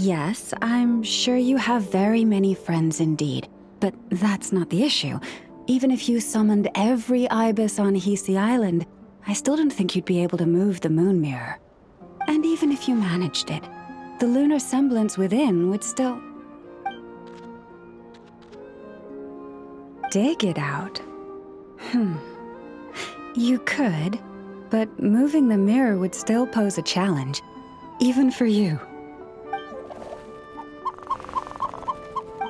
Yes, I'm sure you have very many friends indeed, but that's not the issue. Even if you summoned every ibis on Hisi Island, I still don't think you'd be able to move the moon mirror. And even if you managed it, the lunar semblance within would still... dig it out. You could, but moving the mirror would still pose a challenge, even for you.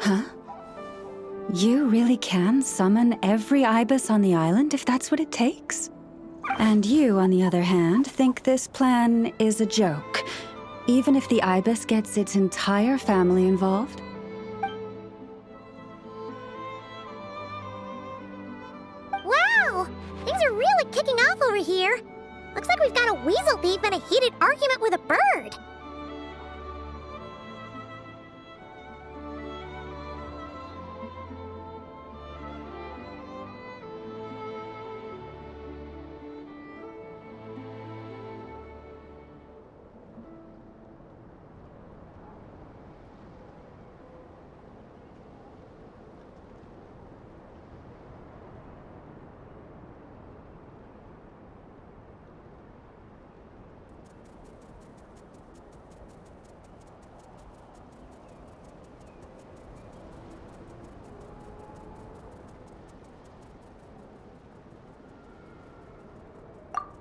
Huh? You really can summon every ibis on the island if that's what it takes? And you, on the other hand, think this plan is a joke, even if the ibis gets its entire family involved? Wow! Things are really kicking off over here. Looks like we've got a weasel thief and a heated argument with a bird.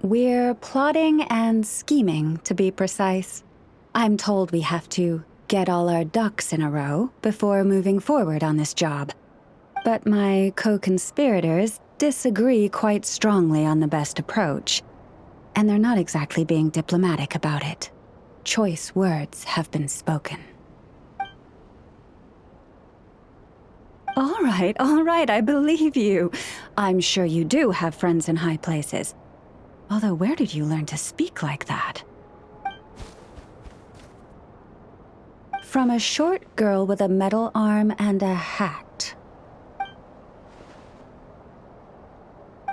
We're plotting and scheming, to be precise. I'm told we have to get all our ducks in a row before moving forward on this job. But my co-conspirators disagree quite strongly on the best approach, and they're not exactly being diplomatic about it. Choice words have been spoken. All right, I believe you. I'm sure you do have friends in high places. Although, where did you learn to speak like that? From a short girl with a metal arm and a hat.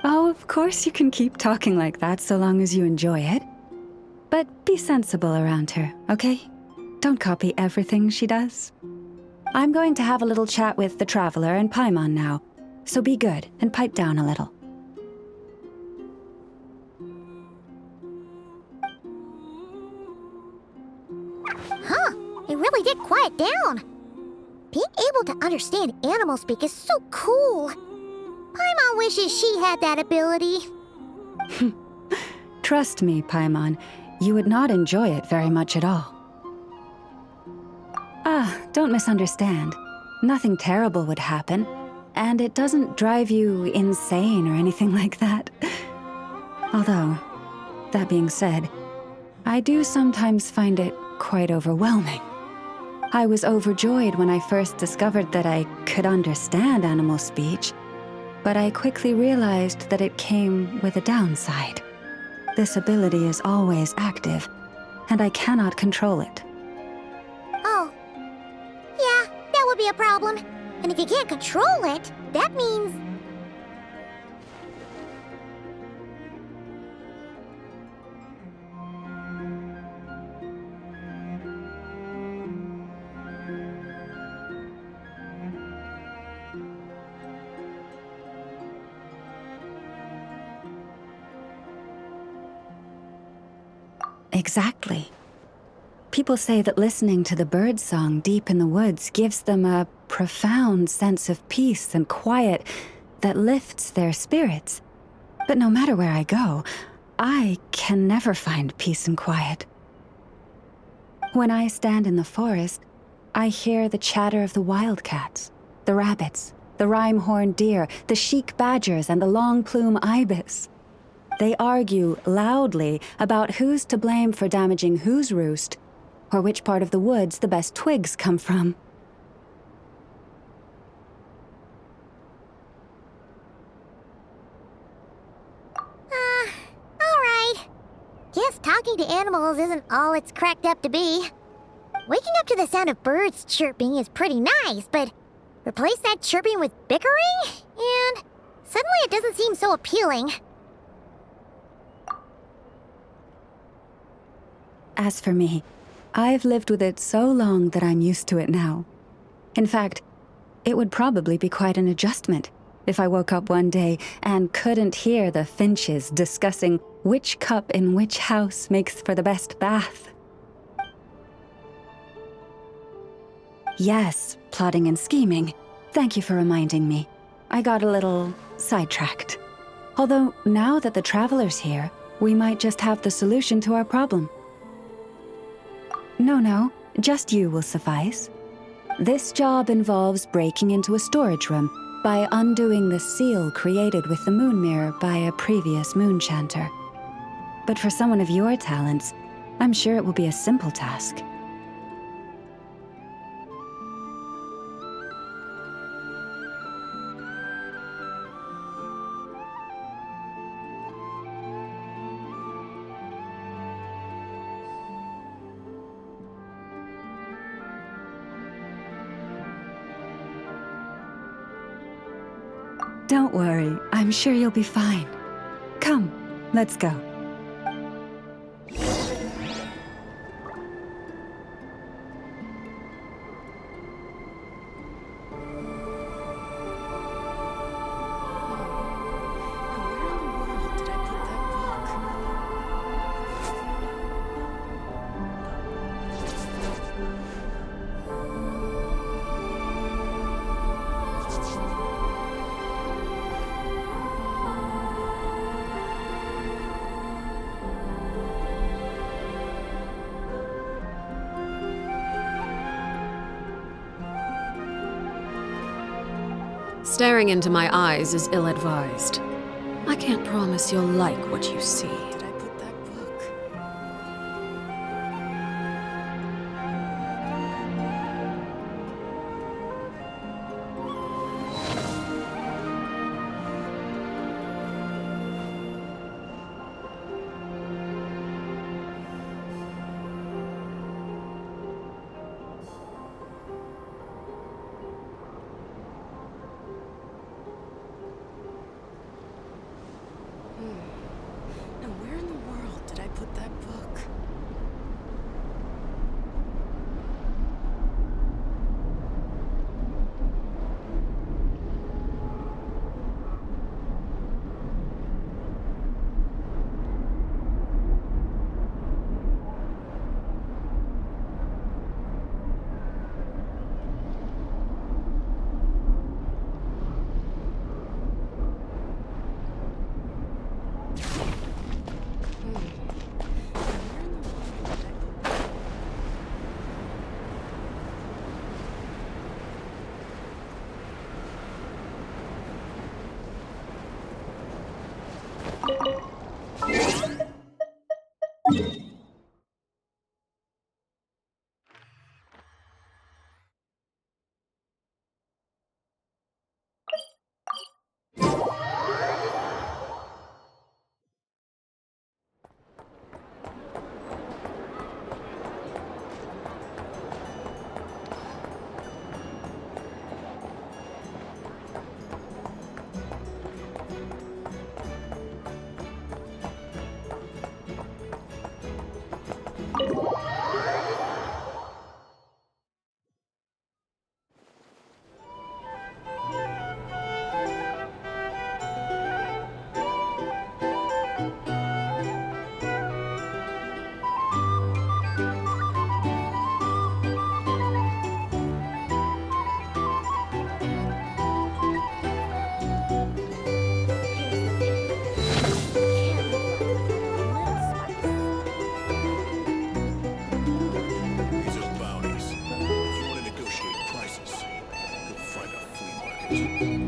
Oh, of course you can keep talking like that so long as you enjoy it. But be sensible around her, okay? Don't copy everything she does. I'm going to have a little chat with the Traveler and Paimon now, so be good and pipe down a little. Huh, it really did quiet down. Being able to understand animal speak is so cool. Paimon wishes she had that ability. Trust me, Paimon, you would not enjoy it very much at all. Don't misunderstand. Nothing terrible would happen, and it doesn't drive you insane or anything like that. Although, that being said, I do sometimes find it quite overwhelming. I was overjoyed when I first discovered that I could understand animal speech, but I quickly realized that it came with a downside. This ability is always active, and I cannot control it. Oh. Yeah, that would be a problem. And if you can't control it, that means... Exactly. People say that listening to the bird song deep in the woods gives them a profound sense of peace and quiet that lifts their spirits. But no matter where I go, I can never find peace and quiet. When I stand in the forest, I hear the chatter of the wildcats, the rabbits, the rhyme-horned deer, the chic badgers, and the long-plume ibis. They argue loudly about who's to blame for damaging whose roost, or which part of the woods the best twigs come from. Alright. Guess talking to animals isn't all it's cracked up to be. Waking up to the sound of birds chirping is pretty nice, but replace that chirping with bickering, and suddenly it doesn't seem so appealing. As for me, I've lived with it so long that I'm used to it now. In fact, it would probably be quite an adjustment if I woke up one day and couldn't hear the finches discussing which cup in which house makes for the best bath. Yes, plotting and scheming. Thank you for reminding me. I got a little sidetracked. Although, now that the Traveler's here, we might just have the solution to our problem. No, just you will suffice. This job involves breaking into a storage room by undoing the seal created with the moon mirror by a previous moon chanter. But for someone of your talents, I'm sure it will be a simple task. Don't worry, I'm sure you'll be fine. Come, let's go. Staring into my eyes is ill-advised. I can't promise you'll like what you see. Did I put that book? Now, where in the world did I put that book? These are bounties. If you want to negotiate prices, go find a flea market.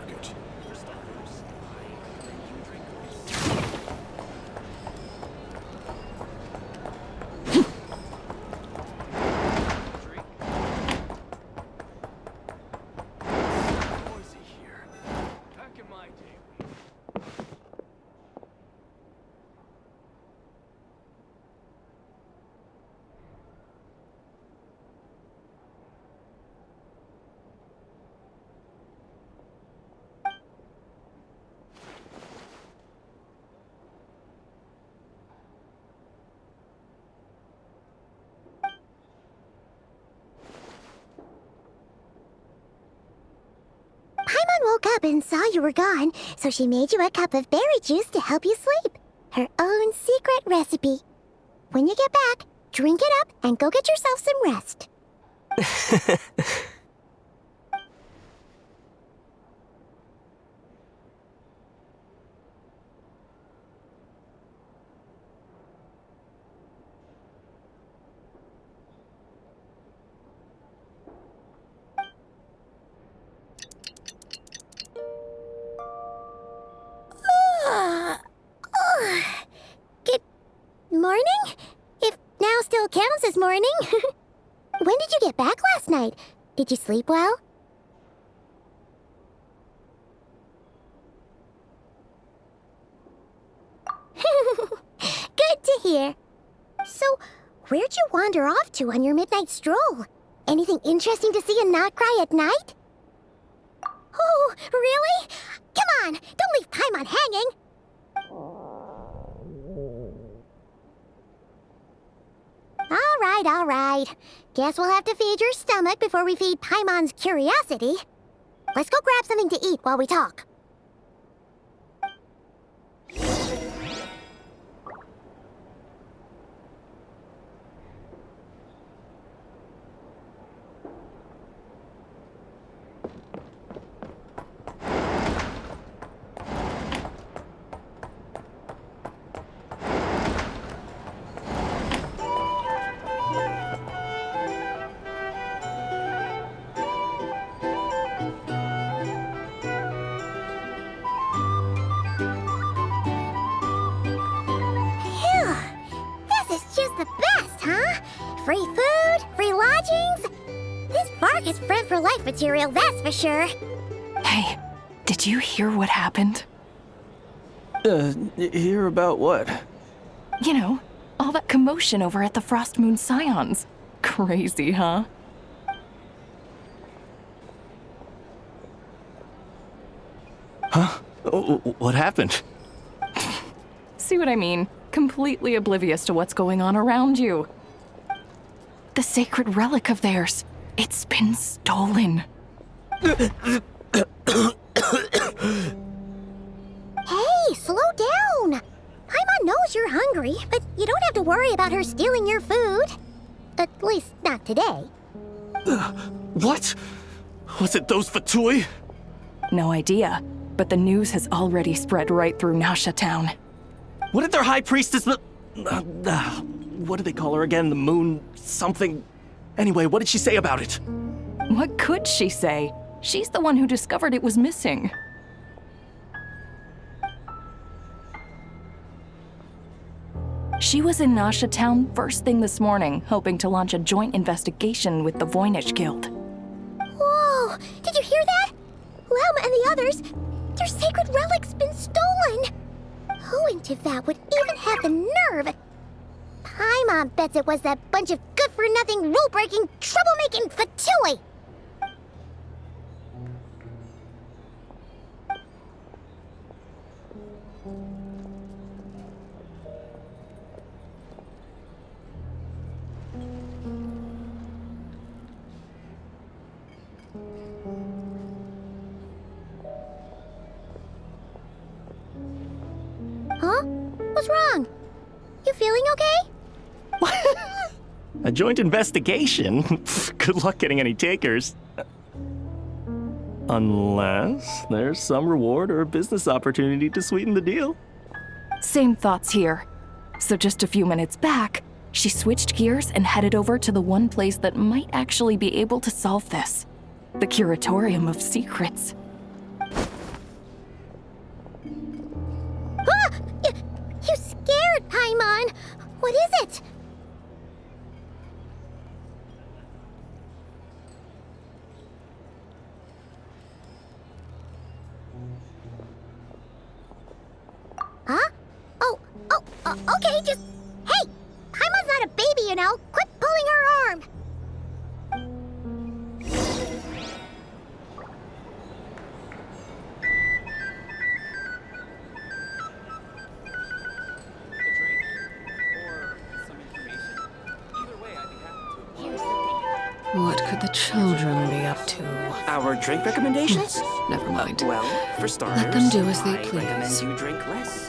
market. Noisy here. Back in my day. Paimon woke up and saw you were gone, so she made you a cup of berry juice to help you sleep. Her own secret recipe. When you get back, drink it up and go get yourself some rest. Good morning? If now still counts as morning. When did you get back last night? Did you sleep well? Good to hear. So, where'd you wander off to on your midnight stroll? Anything interesting to see and not cry at night? Oh, really? Come on, don't leave Paimon hanging. All right. Guess we'll have to feed your stomach before we feed Paimon's curiosity. Let's go grab something to eat while we talk. This is just the best, huh? Free food, free lodgings. This park is bred for life material, that's for sure. Hey, did you hear what happened? Hear about what? You know, all that commotion over at the Frost Moon Scions. Crazy, huh? Huh? What happened? See what I mean? Completely oblivious to what's going on around you. The sacred relic of theirs. It's been stolen. Hey, slow down. Paimon knows you're hungry, but you don't have to worry about her stealing your food. At least, not today. What? Was it those Fatui? No idea, but the news has already spread right through Nasha Town. What did their high priestess what do they call her again? The moon something? Anyway, what did she say about it? What could she say? She's the one who discovered it was missing. She was in Nasha Town first thing this morning, hoping to launch a joint investigation with the Voynich Guild. Whoa! Did you hear that? Lem and the others, their sacred relic's been stolen! Who in Tivat would even have the nerve? Paimon bets it was that bunch of good-for-nothing, rule-breaking, troublemaking Fatui! Huh? What's wrong? You feeling okay? A joint investigation? Good luck getting any takers. Unless there's some reward or a business opportunity to sweeten the deal. Same thoughts here. So just a few minutes back, she switched gears and headed over to the one place that might actually be able to solve this. The Curatorium of Secrets. Paimon, what is it? Huh? Okay, just... Hey! Paimon's not a baby, you know. Quit pulling her arm. A drink? Or some information? Either way, I'd be happy to. Here's the thing. What could the children be up to? Our drink recommendations? Never mind. Well, for starters, Let them do as they I please. recommend you drink less.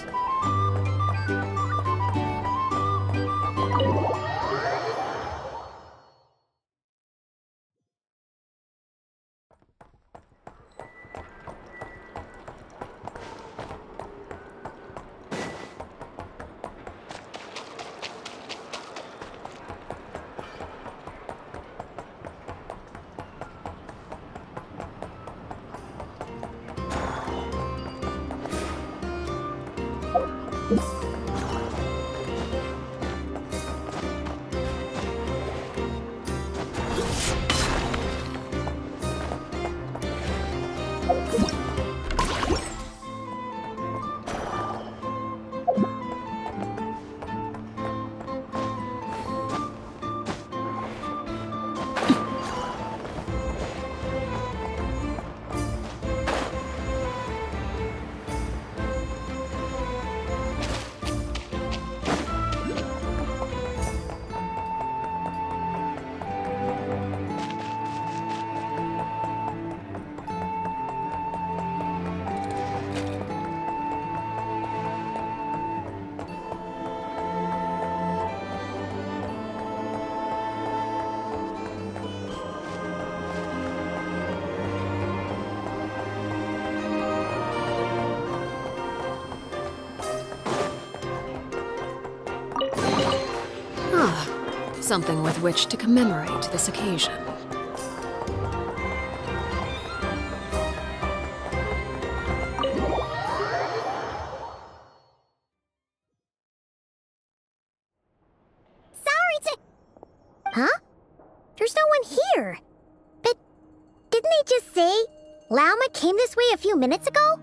Something with which to commemorate this occasion. Sorry to... Huh? There's no one here. But didn't they just say Lauma came this way a few minutes ago?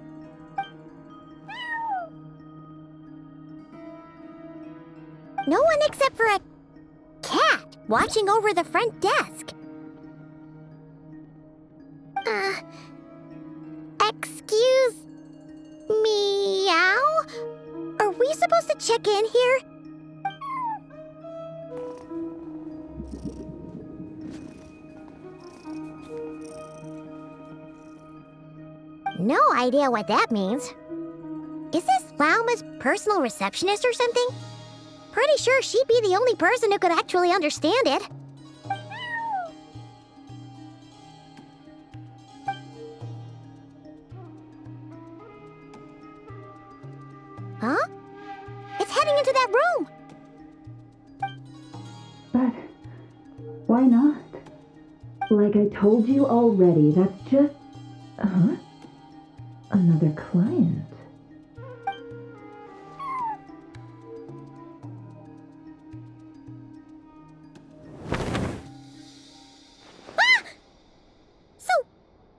No one except for a cat watching over the front desk. Excuse... meow? Are we supposed to check in here? No idea what that means. Is this Lauma's personal receptionist or something? Pretty sure she'd be the only person who could actually understand it. Huh? It's heading into that room! But why not? Like I told you already, that's just... Huh? Another client. So,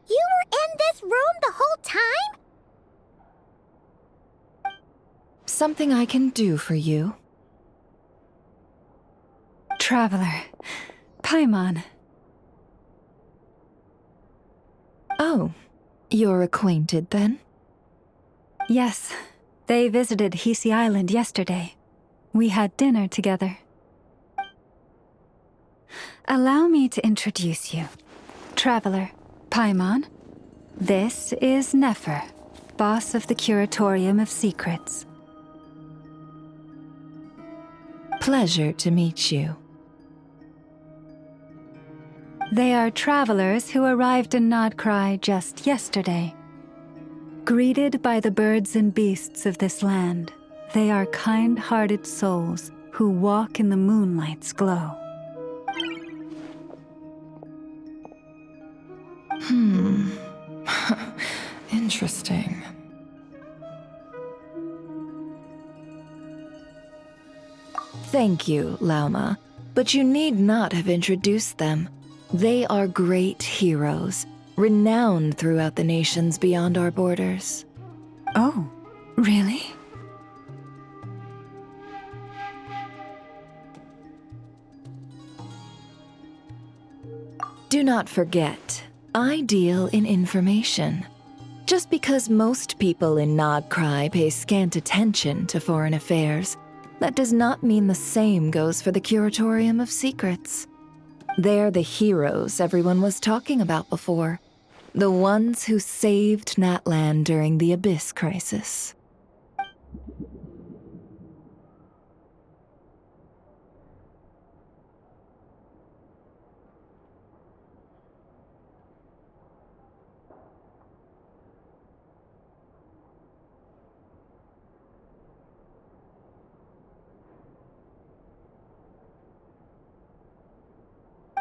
you were in this room the whole time? Something I can do for you? Traveler. Paimon. Oh, you're acquainted then? Yes, they visited Hisi Island yesterday. We had dinner together. Allow me to introduce you. Traveler, Paimon. This is Nefer, boss of the Curatorium of Secrets. Pleasure to meet you. They are travelers who arrived in Nodcry just yesterday. Greeted by the birds and beasts of this land, they are kind-hearted souls who walk in the moonlight's glow. Interesting. Thank you, Lauma, but you need not have introduced them. They are great heroes, renowned throughout the nations beyond our borders. Oh, really? Do not forget, I deal in information. Just because most people in Nogcry pay scant attention to foreign affairs, that does not mean the same goes for the Curatorium of Secrets. They're the heroes everyone was talking about before. The ones who saved Natlan during the Abyss Crisis.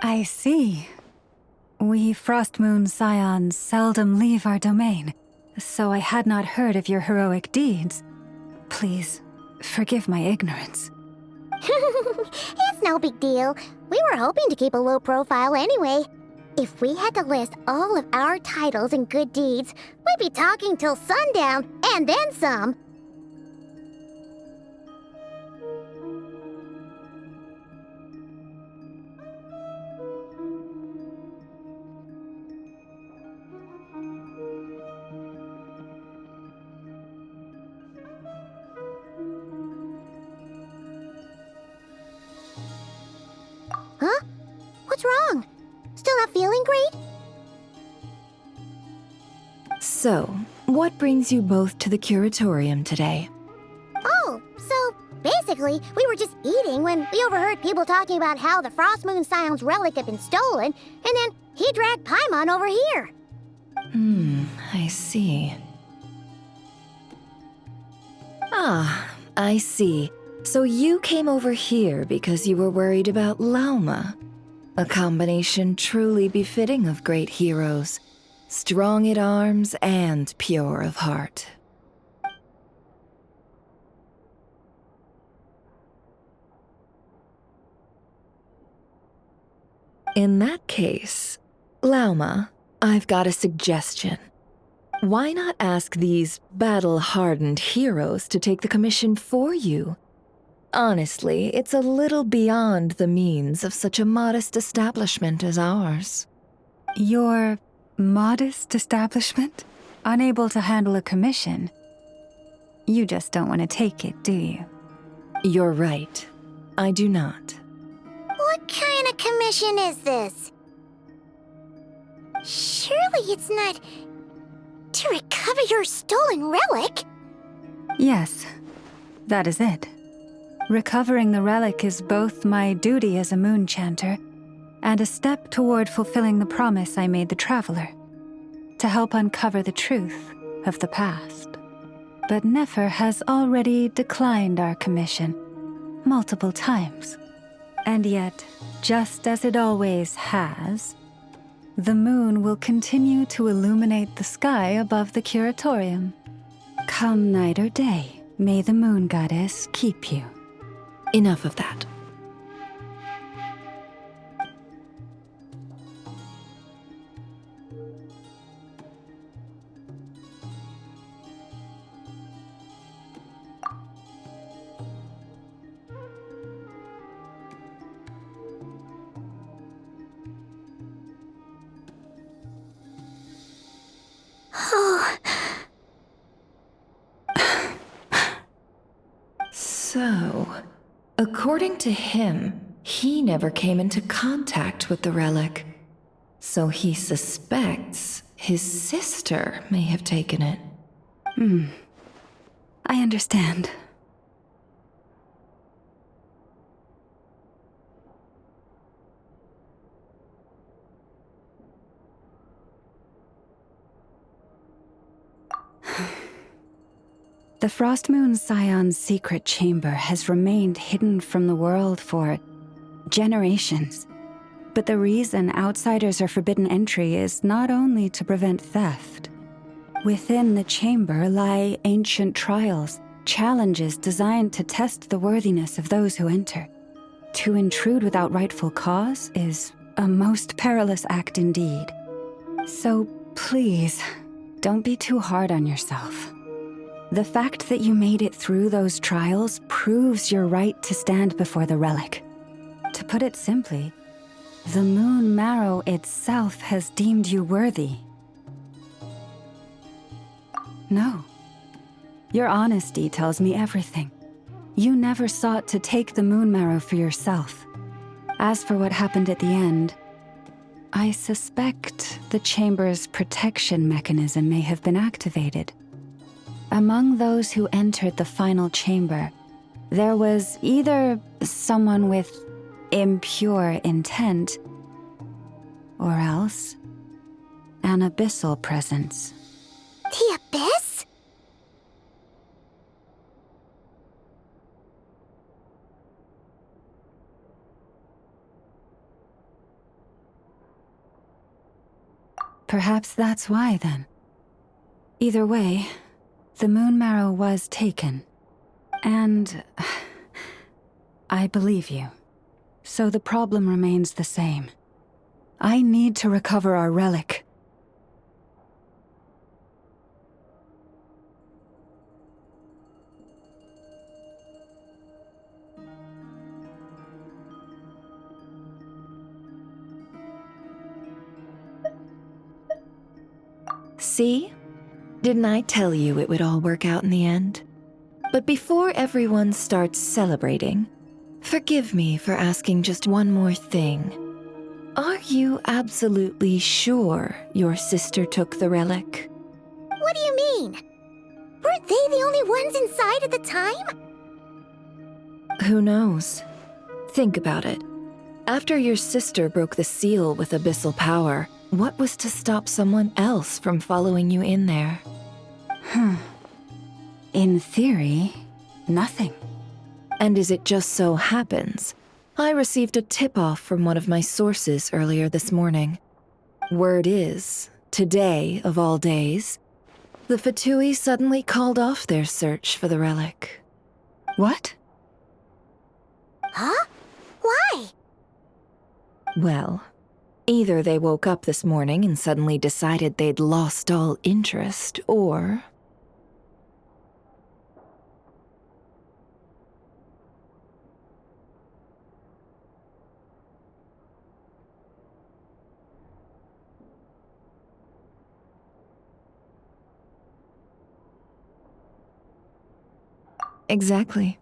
I see. We Frostmoon Scions seldom leave our domain, so I had not heard of your heroic deeds. Please, forgive my ignorance. It's no big deal. We were hoping to keep a low profile anyway. If we had to list all of our titles and good deeds, we'd be talking till sundown, and then some. Huh? What's wrong? Still not feeling great? So, what brings you both to the Curatorium today? Oh, so basically, we were just eating when we overheard people talking about how the Frostmoon Scion's relic had been stolen, and then he dragged Paimon over here. I see. Ah, I see. So you came over here because you were worried about Lauma. A combination truly befitting of great heroes. Strong at arms and pure of heart. In that case, Lauma, I've got a suggestion. Why not ask these battle-hardened heroes to take the commission for you? Honestly, it's a little beyond the means of such a modest establishment as ours. Your modest establishment? Unable to handle a commission? You just don't want to take it, do you? You're right. I do not. What kind of commission is this? Surely it's not to recover your stolen relic? Yes, that is it. Recovering the relic is both my duty as a moon chanter and a step toward fulfilling the promise I made the Traveler, to help uncover the truth of the past. But Nefer has already declined our commission multiple times. And yet, just as it always has, the moon will continue to illuminate the sky above the Curatorium. Come night or day, may the moon goddess keep you. Enough of that. So, according to him, he never came into contact with the relic. So he suspects his sister may have taken it. I understand. The Frostmoon Scion's secret chamber has remained hidden from the world for generations. But the reason outsiders are forbidden entry is not only to prevent theft. Within the chamber lie ancient trials challenges designed to test the worthiness of those who enter. To intrude without rightful cause is a most perilous act indeed. So please, don't be too hard on yourself. The fact that you made it through those trials proves your right to stand before the relic. To put it simply, the moon marrow itself has deemed you worthy. No. Your honesty tells me everything. You never sought to take the moon marrow for yourself. As for what happened at the end, I suspect the chamber's protection mechanism may have been activated. Among those who entered the final chamber, there was either someone with impure intent, or else an abyssal presence. The Abyss? Perhaps that's why, then. Either way, the moon marrow was taken. And I believe you. So the problem remains the same. I need to recover our relic. See? Didn't I tell you it would all work out in the end? But before everyone starts celebrating, forgive me for asking just one more thing. Are you absolutely sure your sister took the relic? What do you mean? Weren't they the only ones inside at the time? Who knows? Think about it. After your sister broke the seal with abyssal power, what was to stop someone else from following you in there? In theory, nothing. And as it just so happens, I received a tip-off from one of my sources earlier this morning. Word is, today of all days, the Fatui suddenly called off their search for the relic. What? Huh? Why? Well, either they woke up this morning and suddenly decided they'd lost all interest, or... Exactly.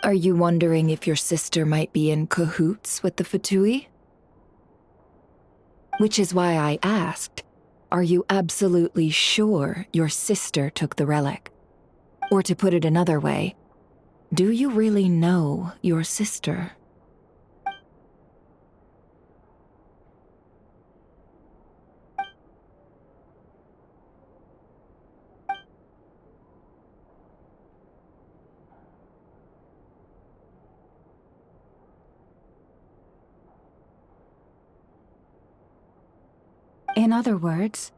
Are you wondering if your sister might be in cahoots with the Fatui? Which is why I asked, are you absolutely sure your sister took the relic? Or to put it another way, do you really know your sister? In other words,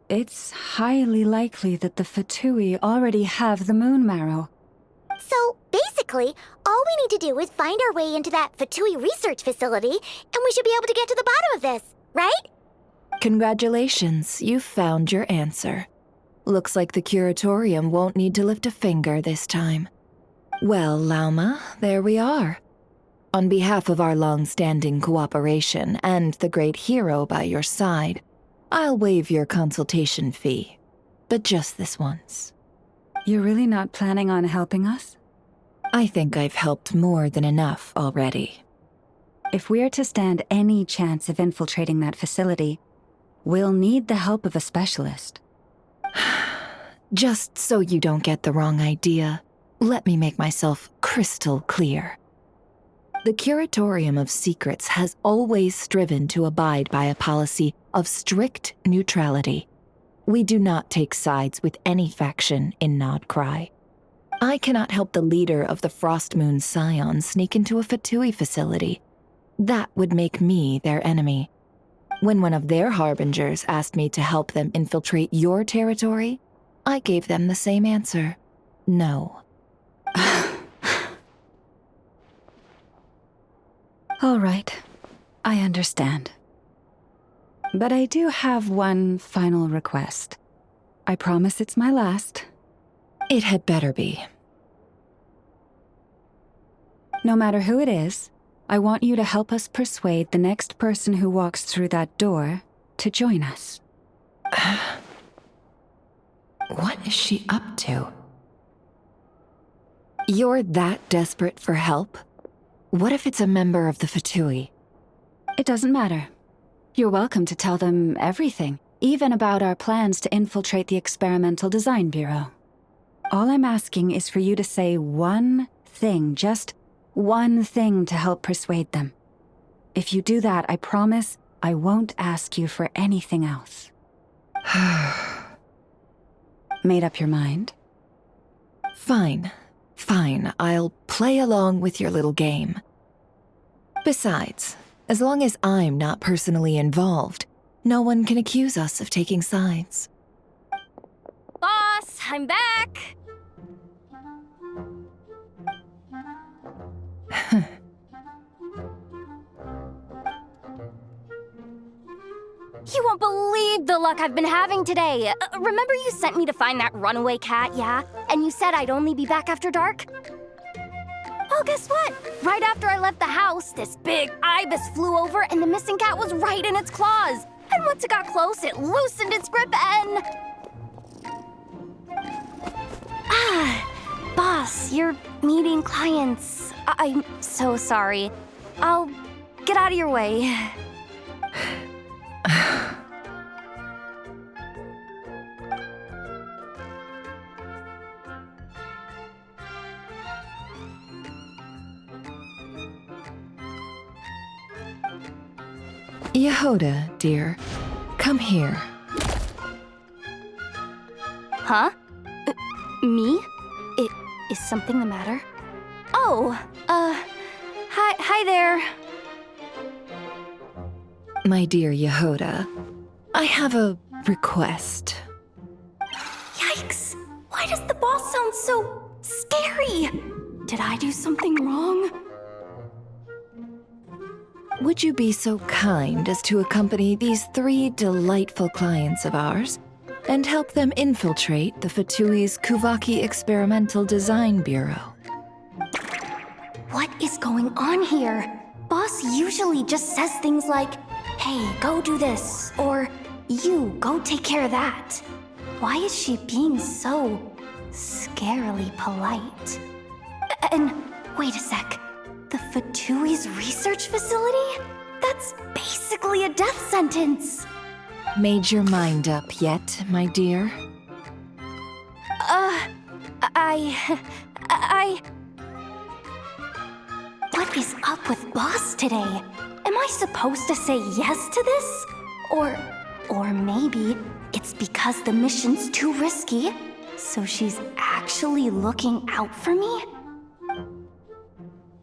it's highly likely that the Fatui already have the moon marrow. So, basically, all we need to do is find our way into that Fatui research facility, and we should be able to get to the bottom of this, right? Congratulations, you've found your answer. Looks like the curatorium won't need to lift a finger this time. Well, Lauma, there we are. On behalf of our long-standing cooperation and the great hero by your side, I'll waive your consultation fee, but just this once. You're really not planning on helping us? I think I've helped more than enough already. If we're to stand any chance of infiltrating that facility, we'll need the help of a specialist. Just so you don't get the wrong idea, let me make myself crystal clear. The Curatorium of Secrets has always striven to abide by a policy of strict neutrality. We do not take sides with any faction in Nodcry. I cannot help the leader of the Frost Moon Scions sneak into a Fatui facility. That would make me their enemy. When one of their harbingers asked me to help them infiltrate your territory, I gave them the same answer. No. All right, I understand. But I do have one final request. I promise it's my last. It had better be. No matter who it is, I want you to help us persuade the next person who walks through that door to join us. What is she up to? You're that desperate for help? What if it's a member of the Fatui? It doesn't matter. You're welcome to tell them everything, even about our plans to infiltrate the Experimental Design Bureau. All I'm asking is for you to say one thing, just one thing to help persuade them. If you do that, I promise I won't ask you for anything else. Made up your mind? Fine. I'll play along with your little game. Besides, as long as I'm not personally involved, no one can accuse us of taking sides. Boss, I'm back! You won't believe the luck I've been having today. Remember you sent me to find that runaway cat, yeah? And you said I'd only be back after dark? Well, guess what? Right after I left the house, this big ibis flew over and the missing cat was right in its claws. And once it got close, it loosened its grip and... Boss, you're meeting clients. I'm so sorry. I'll get out of your way. Yehoda, dear, come here. Huh? Me? Is something the matter? Oh, hi there. My dear Yehoda, I have a request. Yikes! Why does the boss sound so scary? Did I do something wrong? Would you be so kind as to accompany these 3 delightful clients of ours and help them infiltrate the Fatui's Kuvaki Experimental Design Bureau? What is going on here? Boss usually just says things like, hey, go do this, or you, go take care of that. Why is she being so scarily polite? And wait a sec. The Fatui's research facility? That's basically a death sentence. Made your mind up yet, my dear? What is up with Boss today? Am I supposed to say yes to this? Or maybe it's because the mission's too risky, so she's actually looking out for me?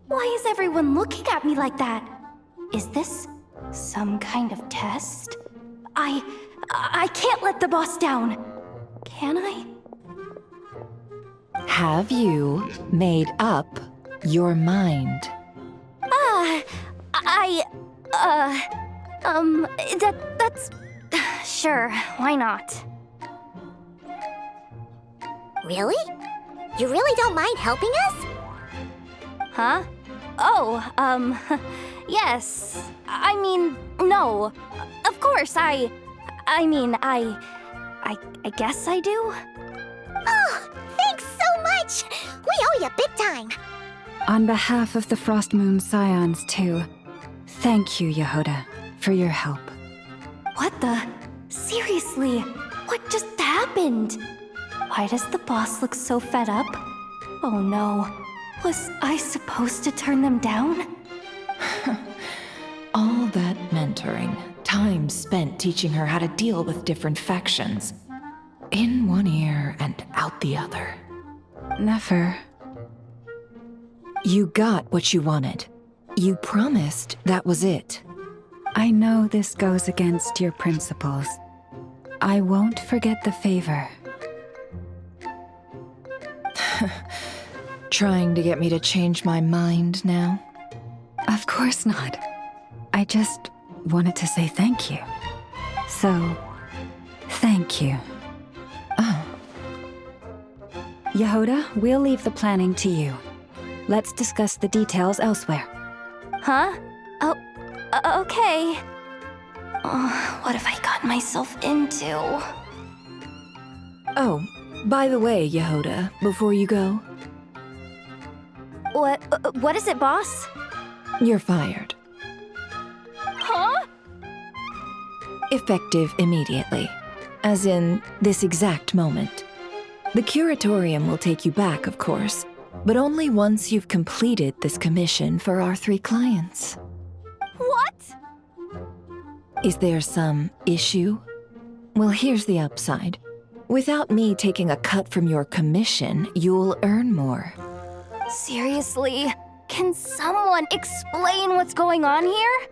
Why is everyone looking at me like that? Is this some kind of test? I can't let the boss down. Can I? Have you made up your mind? That's... Sure, why not? Really? You really don't mind helping us? Huh? Oh, yes. I mean, no. Of course, I guess I do. Oh, thanks so much! We owe you big time! On behalf of the Frost Moon Scions, too, thank you, Yehoda, for your help. What the? Seriously, what just happened? Why does the boss look so fed up? Oh no, was I supposed to turn them down? All that mentoring, time spent teaching her how to deal with different factions. In one ear and out the other. Never. You got what you wanted. You promised that was it. I know this goes against your principles. I won't forget the favor. Trying to get me to change my mind now? Of course not. I just wanted to say thank you. So, thank you. Oh. Yehoda, we'll leave the planning to you. Let's discuss the details elsewhere. Huh? Oh, okay. What have I gotten myself into? Oh, by the way, Yehoda, before you go, What is it, boss? you're fired. Huh? Effective immediately. As in, this exact moment. The curatorium will take you back, of course, but only once you've completed this commission for our 3 clients. What? Is there some issue? Well, here's the upside. Without me taking a cut from your commission, you'll earn more. Seriously? Can someone explain what's going on here?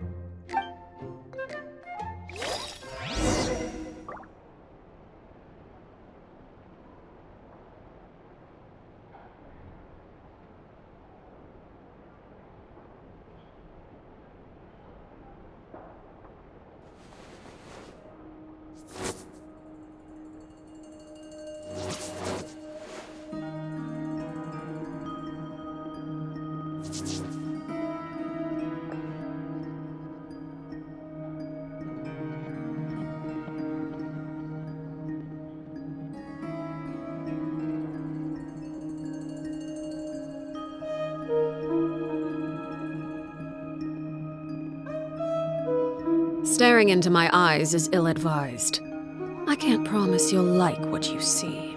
Staring into my eyes is ill-advised. I can't promise you'll like what you see.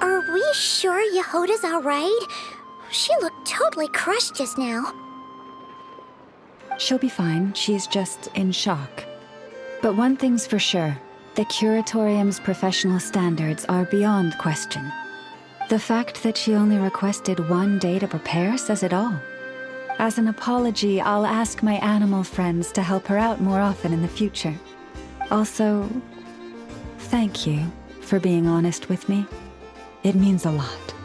Are we sure Yehoda's alright? She looked totally crushed just now. She'll be fine. She's just in shock. But one thing's for sure. The curatorium's professional standards are beyond question. The fact that she only requested 1 day to prepare says it all. As an apology, I'll ask my animal friends to help her out more often in the future. Also, thank you for being honest with me. It means a lot.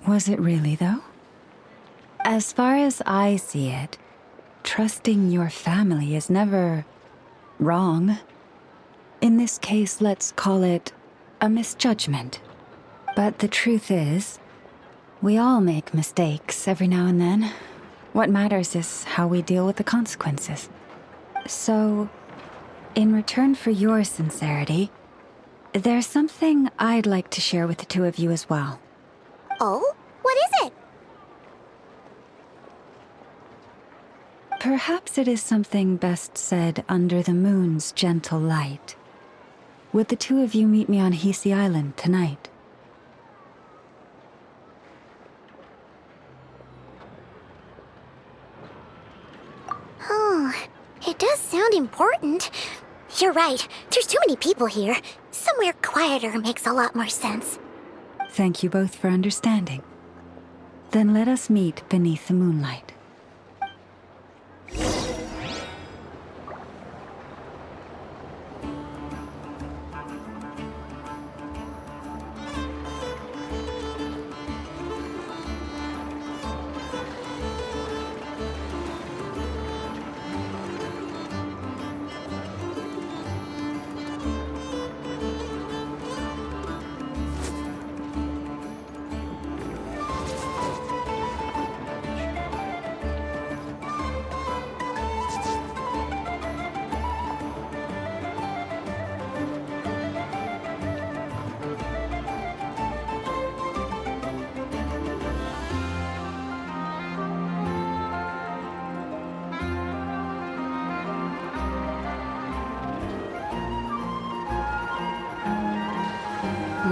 Was it really, though? As far as I see it, trusting your family is never wrong. In this case, let's call it a misjudgment. But the truth is, we all make mistakes every now and then. What matters is how we deal with the consequences. So, in return for your sincerity, there's something I'd like to share with the 2 of you as well. Oh? What is it? Perhaps it is something best said under the moon's gentle light. Would the two of you meet me on Hisi Island tonight? Oh, it does sound important. You're right, there's too many people here. Somewhere quieter makes a lot more sense. Thank you both for understanding. Then let us meet beneath the moonlight.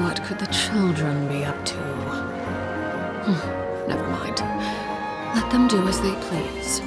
What could the children be up to? Never mind. Let them do as they please.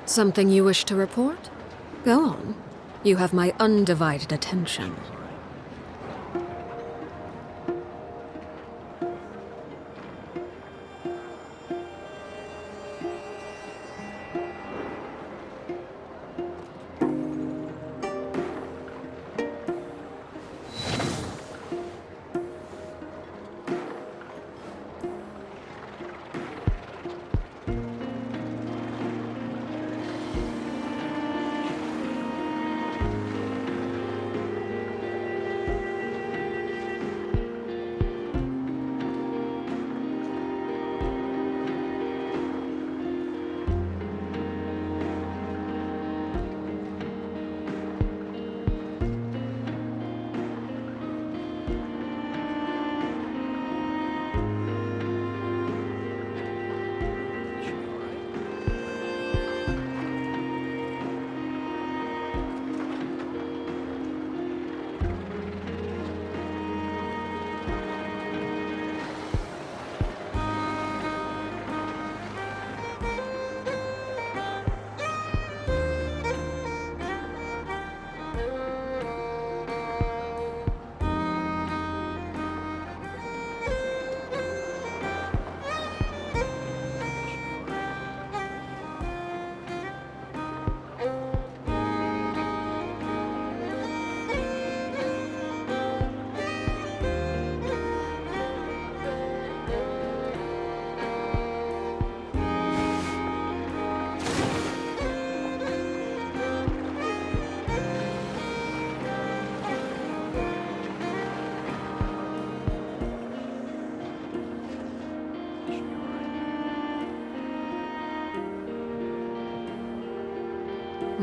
Something you wish to report? Go on. You have my undivided attention.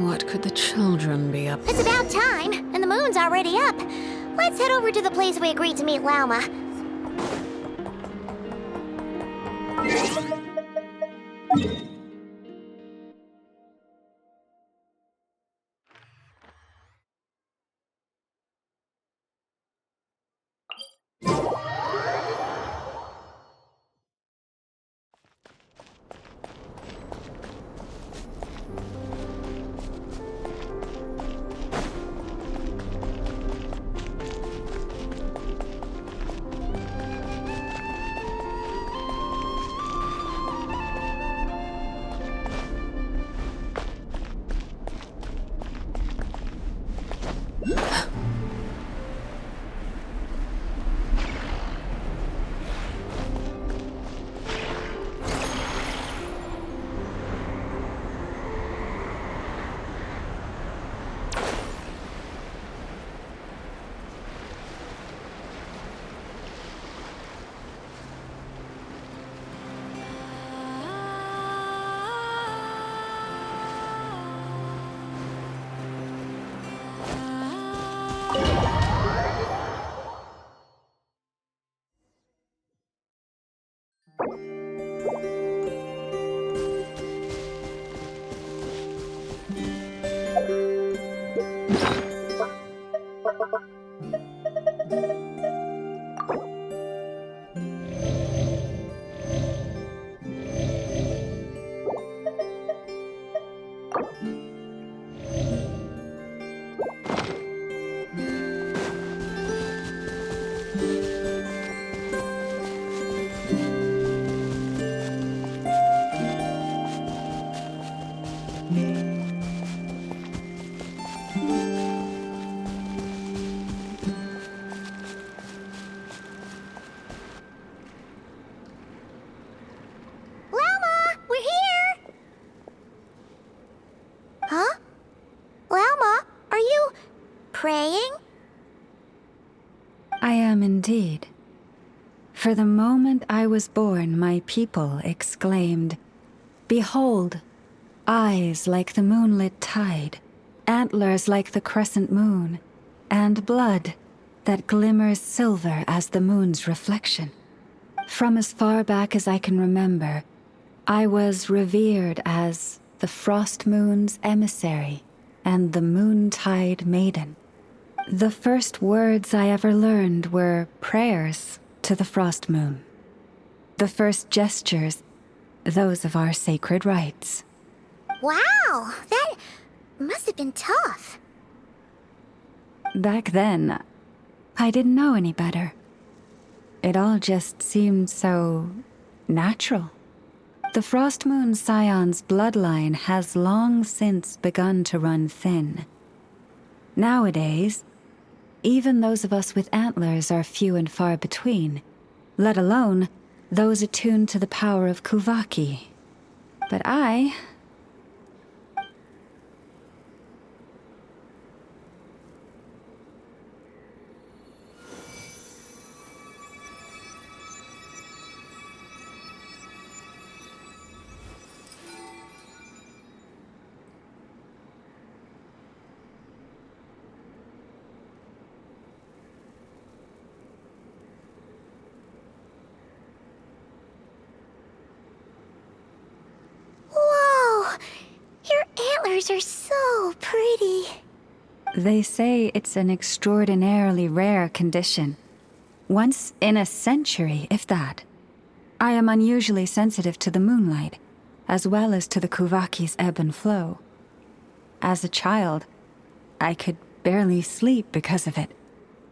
What could the children be up to? It's about time, and the moon's already up. Let's head over to the place we agreed to meet Lauma. Lauma, we're here! Huh? Lauma, are you praying? I am indeed. For the moment I was born, my people exclaimed, "Behold, eyes like the moonlit tide, antlers like the crescent moon, and blood that glimmers silver as the moon's reflection." From as far back as I can remember, I was revered as the Frost Moon's emissary and the Moontide Maiden. The first words I ever learned were prayers to the Frost Moon. The first gestures, those of our sacred rites. Wow, that must have been tough. Back then, I didn't know any better. It all just seemed so natural. The Frost Moon Scion's bloodline has long since begun to run thin. Nowadays, even those of us with antlers are few and far between, let alone those attuned to the power of Kuvaki. But I... Whoa! Your antlers are so pretty. They say it's an extraordinarily rare condition. Once in a century, if that. I am unusually sensitive to the moonlight, as well as to the Kuvaki's ebb and flow. As a child, I could barely sleep because of it.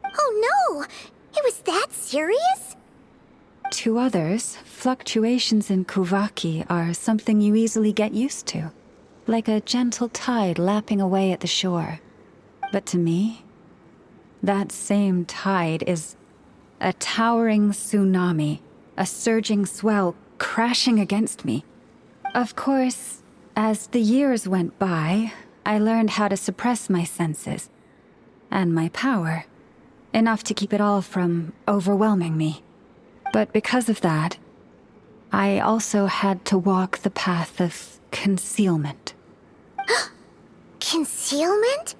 Oh no! It was that serious? To others, fluctuations in Kuvaki are something you easily get used to, like a gentle tide lapping away at the shore. But to me, that same tide is a towering tsunami, a surging swell crashing against me. Of course, as the years went by, I learned how to suppress my senses and my power, enough to keep it all from overwhelming me. But because of that, I also had to walk the path of concealment. Concealment?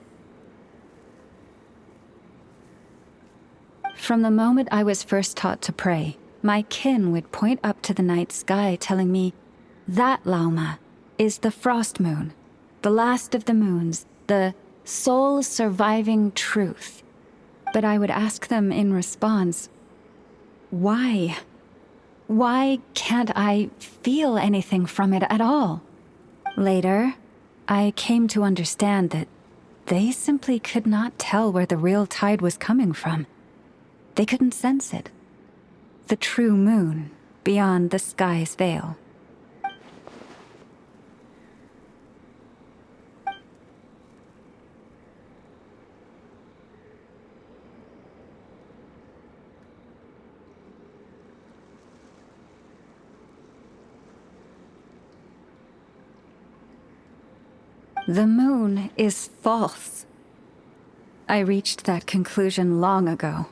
From the moment I was first taught to pray, my kin would point up to the night sky telling me, that Lauma is the frost moon, the last of the moons, the sole surviving truth. But I would ask them in response, why? Why can't I feel anything from it at all? Later, I came to understand that they simply could not tell where the real tide was coming from. They couldn't sense it. The true moon beyond the sky's veil. The moon is false. I reached that conclusion long ago.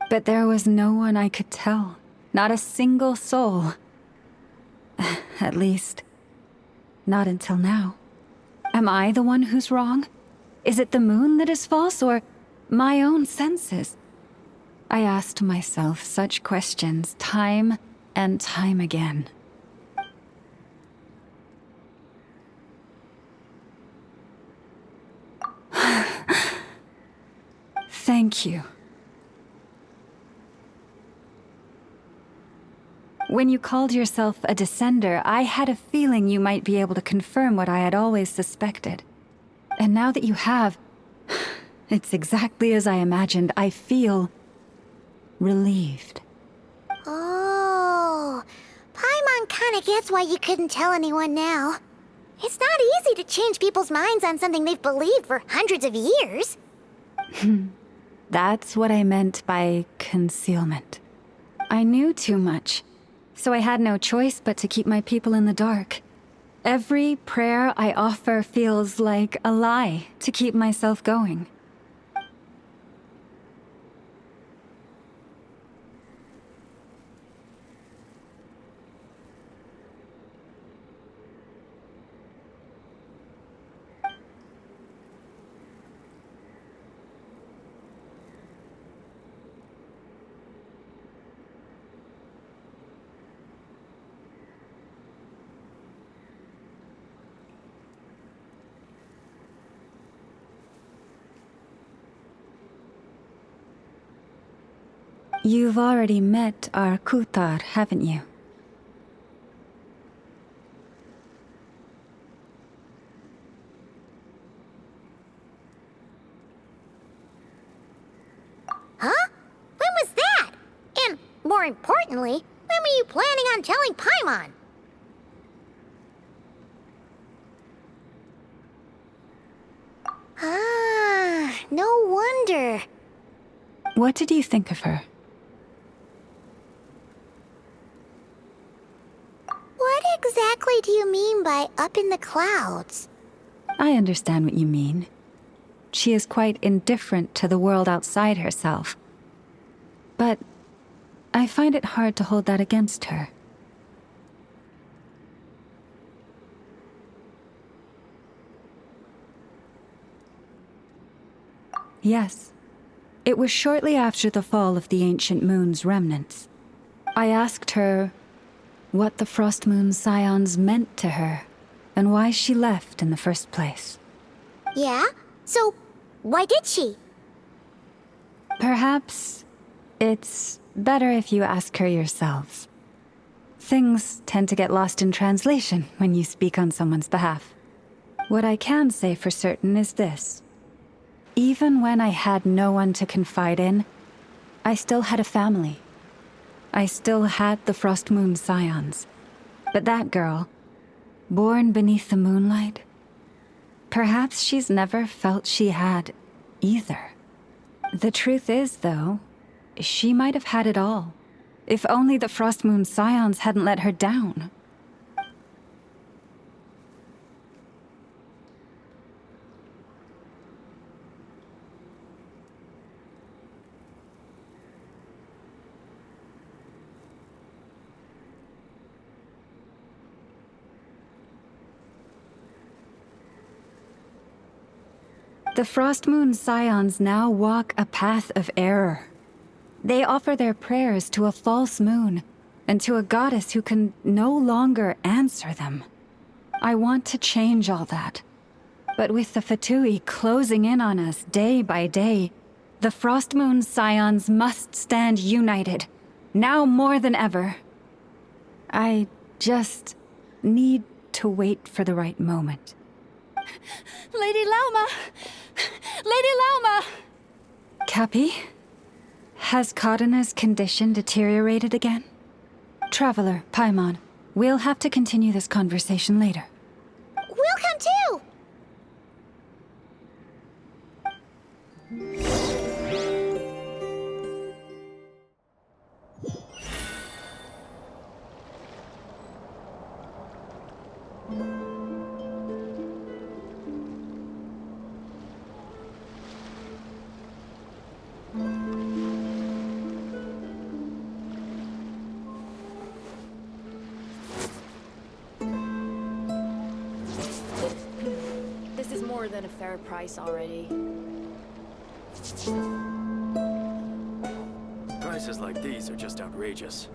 But there was no one I could tell. Not a single soul. At least, not until now. Am I the one who's wrong? Is it the moon that is false, or my own senses? I asked myself such questions time and time again. Thank you. When you called yourself a descender, I had a feeling you might be able to confirm what I had always suspected. And now that you have, it's exactly as I imagined. I feel relieved. Oh, Paimon kinda gets why you couldn't tell anyone now. It's not easy to change people's minds on something they've believed for hundreds of years. That's what I meant by concealment. I knew too much, so I had no choice but to keep my people in the dark. Every prayer I offer feels like a lie to keep myself going. You've already met our Kutar, haven't you? Huh? When was that? And, more importantly, when were you planning on telling Paimon? Ah, no wonder. What did you think of her? What exactly do you mean by up in the clouds? I understand what you mean. She is quite indifferent to the world outside herself. But I find it hard to hold that against her. Yes. It was shortly after the fall of the ancient moon's remnants. I asked her what the Frost Moon Scions meant to her, and why she left in the first place. Yeah? So, why did she? Perhaps it's better if you ask her yourselves. Things tend to get lost in translation when you speak on someone's behalf. What I can say for certain is this. Even when I had no one to confide in, I still had a family. I still had the Frost Moon Scions. But that girl, born beneath the moonlight, perhaps she's never felt she had either. The truth is, though, she might have had it all. If only the Frost Moon Scions hadn't let her down. The Frost Moon Scions now walk a path of error. They offer their prayers to a false moon and to a goddess who can no longer answer them. I want to change all that. But with the Fatui closing in on us day by day, the Frost Moon Scions must stand united, now more than ever. I just need to wait for the right moment. Lady Lauma! Lady Lauma! Cappy? Has Kadana's condition deteriorated again? Traveler, Paimon, we'll have to continue this conversation later. We'll come too! This is more than a fair price already. Prices like these are just outrageous.